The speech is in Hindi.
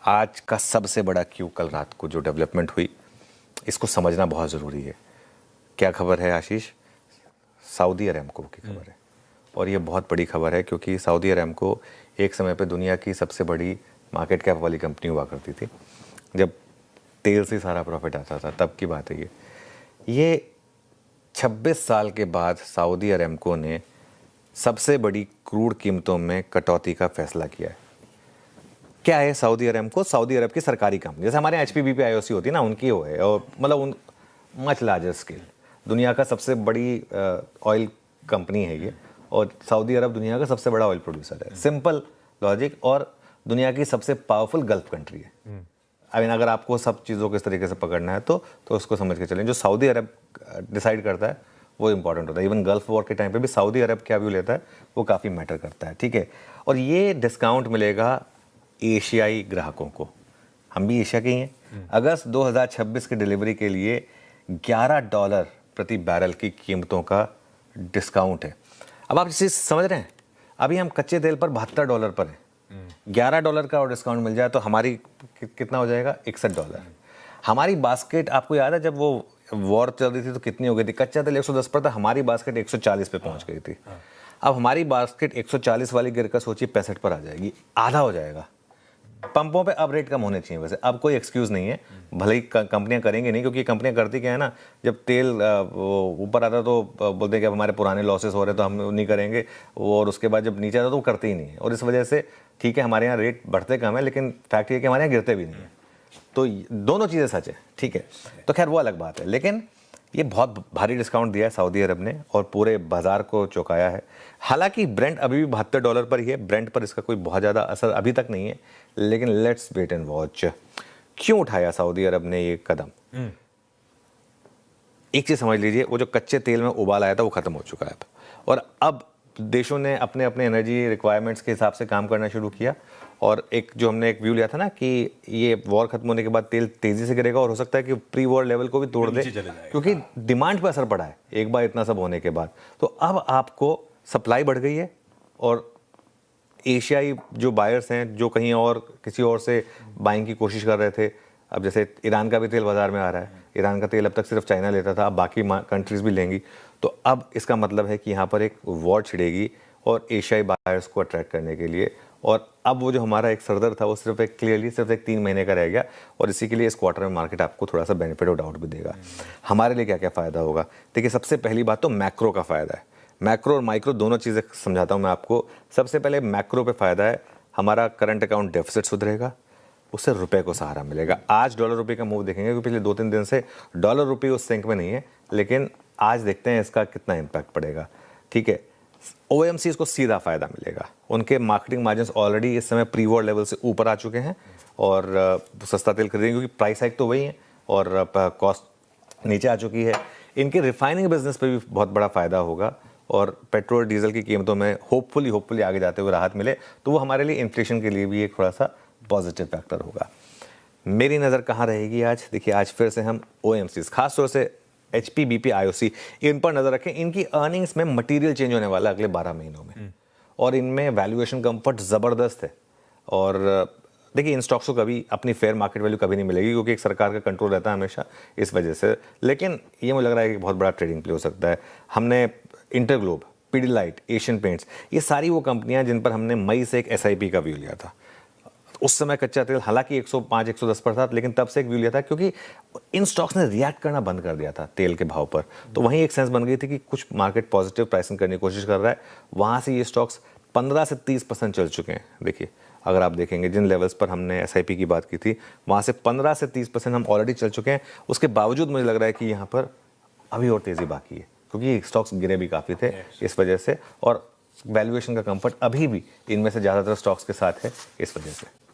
आज का सबसे बड़ा क्यू कल रात को जो डेवलपमेंट हुई, इसको समझना बहुत ज़रूरी है। क्या खबर है आशीष? सऊदी अरामको की खबर है, और ये बहुत बड़ी खबर है क्योंकि सऊदी अरामको एक समय पे दुनिया की सबसे बड़ी मार्केट कैप वाली कंपनी हुआ करती थी। जब तेल से सारा प्रॉफिट आता था तब की बात है ये 26 साल के बाद सऊदी अरामको ने सबसे बड़ी क्रूड कीमतों में कटौती का फैसला किया है। क्या है सऊदी अरामको? सऊदी अरब की सरकारी कंपनी, जैसे हमारे HPBP IOC होती है ना, उनकी वो है, और मतलब उन मच लार्जर स्केल, दुनिया का सबसे बड़ी ऑयल कंपनी है ये, और सऊदी अरब दुनिया का सबसे बड़ा ऑयल प्रोड्यूसर है। सिंपल लॉजिक, और दुनिया की सबसे पावरफुल गल्फ कंट्री है। आई मीन अगर आपको सब चीज़ों को इस तरीके से पकड़ना है तो उसको समझ के चलें। जो सऊदी अरब डिसाइड करता है वो इंपॉर्टेंट होता है। इवन गल्फ वॉर के टाइम पे भी सऊदी अरब क्या व्यू लेता है वो काफ़ी मैटर करता है, ठीक है। और ये डिस्काउंट मिलेगा एशियाई ग्राहकों को। हम भी एशिया के ही हैं। अगस्त 2026 की डिलीवरी के लिए $11 प्रति बैरल की कीमतों का डिस्काउंट है। अब आप इस चीज़ समझ रहे हैं, अभी हम कच्चे तेल पर $72 पर हैं, $11 का और डिस्काउंट मिल जाए तो हमारी कितना हो जाएगा? $61। हमारी बास्केट, आपको याद है जब वो वॉर चल रही थी तो कितनी हो गई थी? कच्चा तेल 110 पर था, हमारी बास्केट 140 पे पहुंच गई थी। अब हमारी बास्केट 140 वाली गिरकर सोचिए 65 पर आ जाएगी, आधा हो जाएगा। पंपों पे अब रेट कम होने चाहिए। वैसे अब कोई एक्सक्यूज़ नहीं है, भले ही कंपनियां करेंगे नहीं, क्योंकि कंपनियां करती क्या है ना, जब तेल ऊपर आता तो बोलते हैं कि अब हमारे पुराने लॉसेस हो रहे तो हम नहीं करेंगे, और उसके बाद जब नीचे आता तो वो करते ही नहीं है। और इस वजह से ठीक है, हमारे यहाँ रेट बढ़ते कम है, लेकिन फैक्ट ये कि हमारे यहाँ गिरते भी नहीं है। तो दोनों चीज़ें सच है, ठीक है। तो खैर वो अलग बात है, लेकिन ये बहुत भारी डिस्काउंट दिया है सऊदी अरब ने और पूरे बाजार को चौंकाया है। हालांकि ब्रेंट अभी भी $72 पर ही है, ब्रेंट पर इसका कोई बहुत ज़्यादा असर अभी तक नहीं है, लेकिन लेट्स वेट एंड वॉच। क्यों उठाया सऊदी अरब ने ये कदम? एक चीज़ समझ लीजिए, वो जो कच्चे तेल में उबाल आया था वो खत्म हो चुका है, और अब देशों ने अपने अपने एनर्जी रिक्वायरमेंट्स के हिसाब से काम करना शुरू किया। और एक जो हमने एक व्यू लिया था ना कि ये वॉर खत्म होने के बाद तेल तेजी से गिरेगा और हो सकता है कि प्री वॉर लेवल को भी तोड़ दे, क्योंकि डिमांड पर असर पड़ा है एक बार इतना सब होने के बाद। तो अब आपको सप्लाई बढ़ गई है, और एशियाई जो बायर्स हैं जो कहीं और किसी और से बाइंग की कोशिश कर रहे थे, अब जैसे ईरान का भी तेल बाजार में आ रहा है। ईरान का तेल अब तक सिर्फ चाइना लेता था, अब बाकी कंट्रीज भी लेंगी। तो अब इसका मतलब है कि यहाँ पर एक वॉर छिड़ेगी और एशियाई बायर्स को अट्रैक्ट करने के लिए। और अब वो जो हमारा एक सरदर्द था वो सिर्फ एक 3 महीने का रह गया, और इसी के लिए इस क्वार्टर में मार्केट आपको थोड़ा सा बेनिफिट और डाउट भी देगा। हमारे लिए क्या क्या फ़ायदा होगा? देखिए, सबसे पहली बात तो मैक्रो का फ़ायदा है। मैक्रो और माइक्रो दोनों चीज़ें समझाता हूँ मैं आपको। सबसे पहले मैक्रो पे फ़ायदा है, हमारा करंट अकाउंट डेफिसिट सुधरेगा, उससे रुपए को सहारा मिलेगा। आज डॉलर रुपए का मूव देखेंगे, क्योंकि पिछले 2-3 दिन से डॉलर रुपए उस सिंक में नहीं है, लेकिन आज देखते हैं इसका कितना इम्पैक्ट पड़ेगा, ठीक है। OMCs को सीधा फायदा मिलेगा, उनके मार्केटिंग मार्जिन्स ऑलरेडी इस समय प्री वॉर लेवल से ऊपर आ चुके हैं, और सस्ता तेल खरीदेंगे क्योंकि प्राइस हाइक तो वही है और कॉस्ट नीचे आ चुकी है। इनके रिफाइनिंग बिजनेस पे भी बहुत बड़ा फायदा होगा, और पेट्रोल डीजल की कीमतों में होपफुली आगे जाते हुए राहत मिले तो वो हमारे लिए इन्फ्लेशन के लिए भी एक थोड़ा सा पॉजिटिव फैक्टर होगा। मेरी नज़र कहाँ रहेगी आज? देखिए, आज फिर से हम OMCs, खासतौर से HPBP IOC, इन पर नज़र रखें। इनकी अर्निंग्स में मटेरियल चेंज होने वाला है अगले 12 महीनों में, और इनमें वैल्यूएशन कंफर्ट ज़बरदस्त है। और देखिए, इन स्टॉक्स को कभी अपनी फेयर मार्केट वैल्यू कभी नहीं मिलेगी, क्योंकि एक सरकार का कंट्रोल रहता है हमेशा, इस वजह से। लेकिन ये मुझे लग रहा है कि बहुत बड़ा ट्रेडिंग प्ले हो सकता है। हमने इंटरग्लोब, पीडीलाइट, एशियन पेंट्स, ये सारी वो कंपनियां जिन पर हमने मई से एक SIP का व्यू लिया था। उस समय कच्चा तेल हालांकि 105-110 पर था, लेकिन तब से एक व्यू लिया था क्योंकि इन स्टॉक्स ने रिएक्ट करना बंद कर दिया था तेल के भाव पर। तो वहीं एक सेंस बन गई थी कि कुछ मार्केट पॉजिटिव प्राइसिंग करने की कोशिश कर रहा है। वहाँ से ये स्टॉक्स 15 से 30% चल चुके हैं। देखिए, अगर आप देखेंगे जिन लेवल्स पर हमने SIP की बात की थी, वहाँ से 15 से 30% हम ऑलरेडी चल चुके हैं। उसके बावजूद मुझे लग रहा है कि यहाँ पर अभी और तेज़ी बाकी है, क्योंकि स्टॉक्स गिरे भी काफ़ी थे इस वजह से, और वैल्यूएशन का कंफर्ट अभी भी इनमें से ज़्यादातर स्टॉक्स के साथ है इस वजह से।